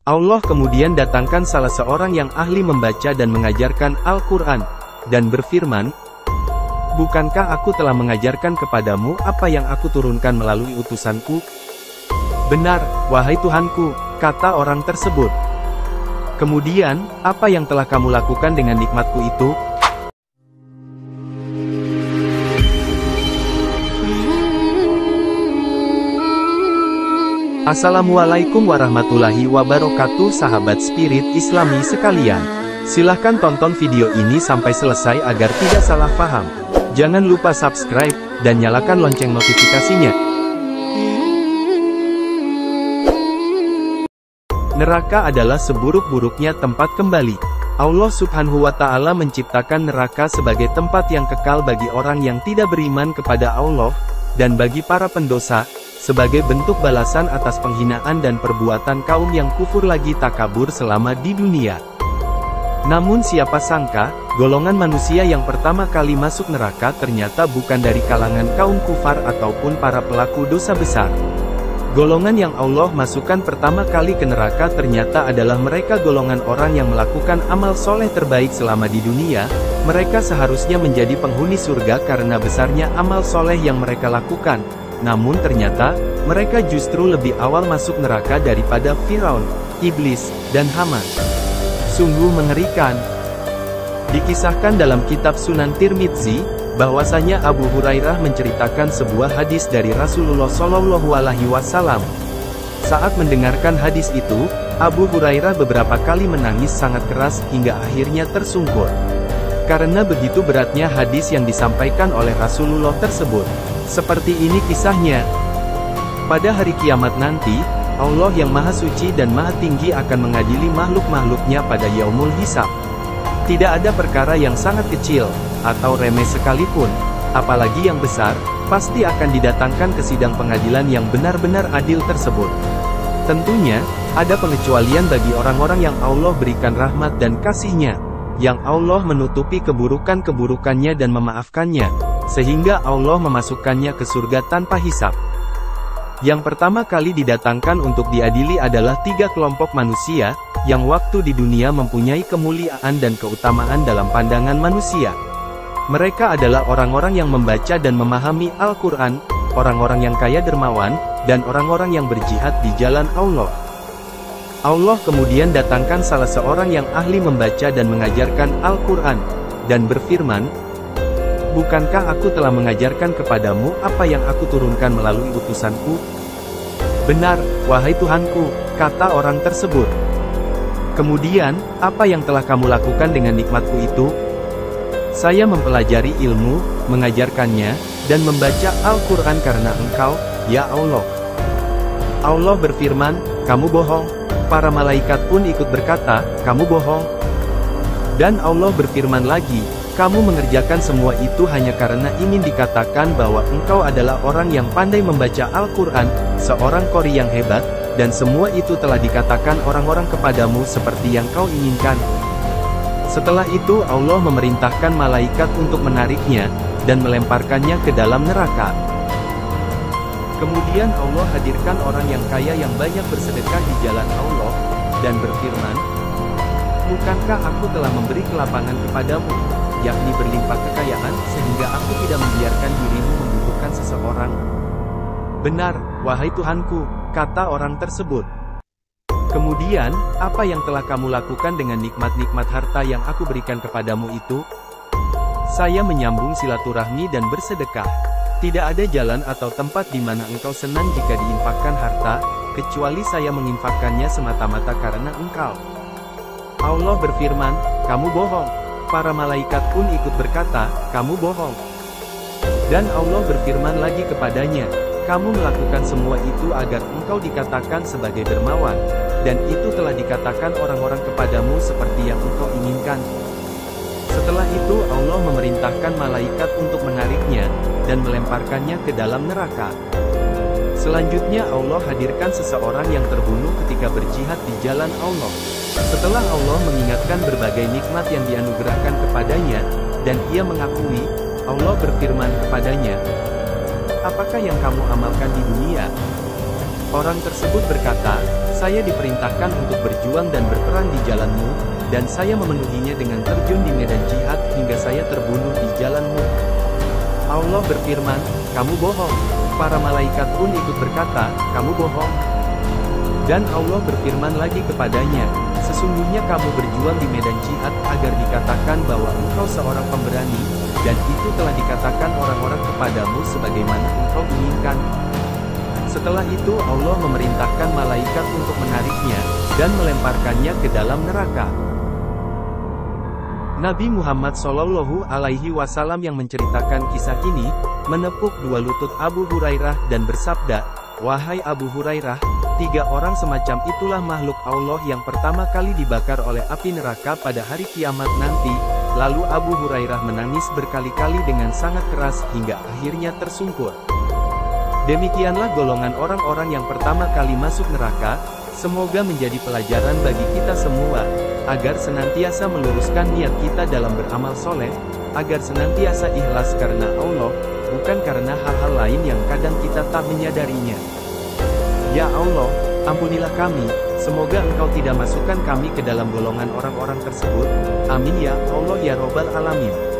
Allah kemudian datangkan salah seorang yang ahli membaca dan mengajarkan Al-Quran, dan berfirman, "Bukankah aku telah mengajarkan kepadamu apa yang aku turunkan melalui utusanku?" "Benar, wahai Tuhanku," kata orang tersebut. "Kemudian, apa yang telah kamu lakukan dengan nikmatku itu?" Assalamualaikum warahmatullahi wabarakatuh, sahabat spirit Islami sekalian. Silahkan tonton video ini sampai selesai agar tidak salah paham. Jangan lupa subscribe, dan nyalakan lonceng notifikasinya. Neraka adalah seburuk-buruknya tempat kembali. Allah Subhanahu wa Ta'ala menciptakan neraka sebagai tempat yang kekal bagi orang yang tidak beriman kepada Allah, dan bagi para pendosa, sebagai bentuk balasan atas penghinaan dan perbuatan kaum yang kufur lagi takabur selama di dunia. Namun siapa sangka, golongan manusia yang pertama kali masuk neraka ternyata bukan dari kalangan kaum kufar ataupun para pelaku dosa besar. Golongan yang Allah masukkan pertama kali ke neraka ternyata adalah mereka golongan orang yang melakukan amal soleh terbaik selama di dunia. Mereka seharusnya menjadi penghuni surga karena besarnya amal soleh yang mereka lakukan. Namun ternyata, mereka justru lebih awal masuk neraka daripada Firaun, Iblis, dan Haman. Sungguh mengerikan. Dikisahkan dalam kitab Sunan Tirmidzi, bahwasanya Abu Hurairah menceritakan sebuah hadis dari Rasulullah Shallallahu Alaihi Wasallam. Saat mendengarkan hadis itu, Abu Hurairah beberapa kali menangis sangat keras hingga akhirnya tersungkur. Karena begitu beratnya hadis yang disampaikan oleh Rasulullah tersebut. Seperti ini kisahnya. Pada hari kiamat nanti, Allah yang Maha Suci dan Maha Tinggi akan mengadili makhluk-makhluknya pada Yaumul Hisab. Tidak ada perkara yang sangat kecil, atau remeh sekalipun, apalagi yang besar, pasti akan didatangkan ke sidang pengadilan yang benar-benar adil tersebut. Tentunya, ada pengecualian bagi orang-orang yang Allah berikan rahmat dan kasih-Nya, yang Allah menutupi keburukan-keburukannya dan memaafkannya, sehingga Allah memasukkannya ke surga tanpa hisab. Yang pertama kali didatangkan untuk diadili adalah 3 kelompok manusia, yang waktu di dunia mempunyai kemuliaan dan keutamaan dalam pandangan manusia. Mereka adalah orang-orang yang membaca dan memahami Al-Quran, orang-orang yang kaya dermawan, dan orang-orang yang berjihad di jalan Allah. Allah kemudian datangkan salah seorang yang ahli membaca dan mengajarkan Al-Quran, dan berfirman, "Bukankah aku telah mengajarkan kepadamu apa yang aku turunkan melalui utusanku?" "Benar, wahai Tuhanku," kata orang tersebut. "Kemudian, apa yang telah kamu lakukan dengan nikmatku itu?" "Saya mempelajari ilmu, mengajarkannya, dan membaca Al-Quran karena Engkau, ya Allah." Allah berfirman, "Kamu bohong." Para malaikat pun ikut berkata, "Kamu bohong." Dan Allah berfirman lagi, "Kamu mengerjakan semua itu hanya karena ingin dikatakan bahwa engkau adalah orang yang pandai membaca Al-Quran, seorang qori yang hebat, dan semua itu telah dikatakan orang-orang kepadamu seperti yang kau inginkan." Setelah itu Allah memerintahkan malaikat untuk menariknya, dan melemparkannya ke dalam neraka. Kemudian Allah hadirkan orang yang kaya yang banyak bersedekah di jalan Allah, dan berfirman, "Bukankah aku telah memberi kelapangan kepadamu, yakni berlimpah kekayaan, sehingga aku tidak membiarkan dirimu membutuhkan seseorang?" "Benar, wahai Tuhanku," kata orang tersebut. "Kemudian, apa yang telah kamu lakukan dengan nikmat-nikmat harta yang aku berikan kepadamu itu?" "Saya menyambung silaturahmi dan bersedekah. Tidak ada jalan atau tempat di mana engkau senang jika diinfakkan harta, kecuali saya menginfakkannya semata-mata karena engkau." Allah berfirman, "Kamu bohong." Para malaikat pun ikut berkata, "Kamu bohong." Dan Allah berfirman lagi kepadanya, "Kamu melakukan semua itu agar engkau dikatakan sebagai dermawan, dan itu telah dikatakan orang-orang kepadamu seperti yang engkau inginkan." Setelah itu Allah memerintahkan malaikat untuk menariknya, dan melemparkannya ke dalam neraka. Selanjutnya Allah hadirkan seseorang yang terbunuh ketika berjihad di jalan Allah. Setelah Allah mengingatkan berbagai nikmat yang dianugerahkan kepadanya, dan ia mengakui, Allah berfirman kepadanya, "Apakah yang kamu amalkan di dunia?" Orang tersebut berkata, Saya diperintahkan untuk berjuang dan berperang di jalan-Mu, dan saya memenuhinya dengan terjun di medan jihad hingga saya terbunuh di jalan-Mu. Allah berfirman, kamu bohong. Para malaikat pun ikut berkata, kamu bohong. Dan Allah berfirman lagi kepadanya, sesungguhnya kamu berjuang di medan jihad agar dikatakan bahwa engkau seorang pemberani, dan itu telah dikatakan orang-orang kepadamu sebagaimana engkau inginkan. Setelah itu Allah memerintahkan malaikat untuk menariknya, dan melemparkannya ke dalam neraka. Nabi Muhammad Shallallahu Alaihi Wasallam yang menceritakan kisah ini, menepuk dua lutut Abu Hurairah dan bersabda, wahai Abu Hurairah, 3 orang semacam itulah makhluk Allah yang pertama kali dibakar oleh api neraka pada hari kiamat nanti. Lalu Abu Hurairah menangis berkali-kali dengan sangat keras hingga akhirnya tersungkur. Demikianlah golongan orang-orang yang pertama kali masuk neraka. Semoga menjadi pelajaran bagi kita semua, agar senantiasa meluruskan niat kita dalam beramal soleh, agar senantiasa ikhlas karena Allah, bukan karena hal-hal lain yang kadang kita tak menyadarinya. Ya Allah, ampunilah kami, semoga Engkau tidak masukkan kami ke dalam golongan orang-orang tersebut. Amin ya Allah ya Robbal Alamin.